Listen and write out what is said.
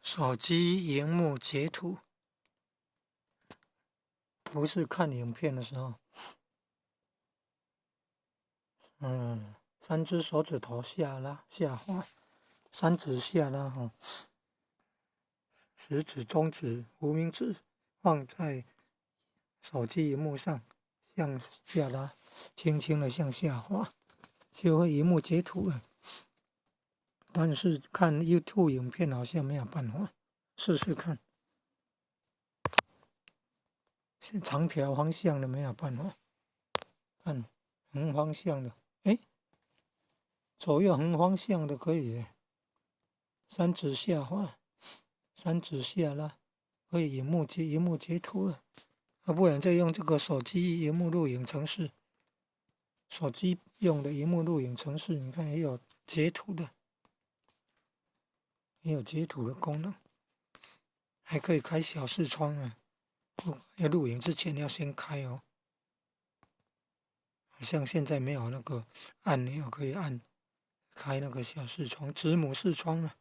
手机荧幕截图，不是看影片的时候，三只手指头下拉下滑，三指下拉哈，食指、中指、无名指放在手机荧幕上，向下拉，轻轻的向下滑，就会荧幕截图了。但是看 YouTube 影片好像没有办法，试试看。长条方向的没有办法，看横方向的，左右横方向的可以，三指下滑，三指下拉，可以荧幕截图了。不然再用这个手机荧幕录影程式，手机用的荧幕录影程式，你看也有截图的，也有截图的功能，还可以开小视窗啊。要录影之前要先开哦。好像现在没有那个按钮可以按开那个小视窗、子母视窗了。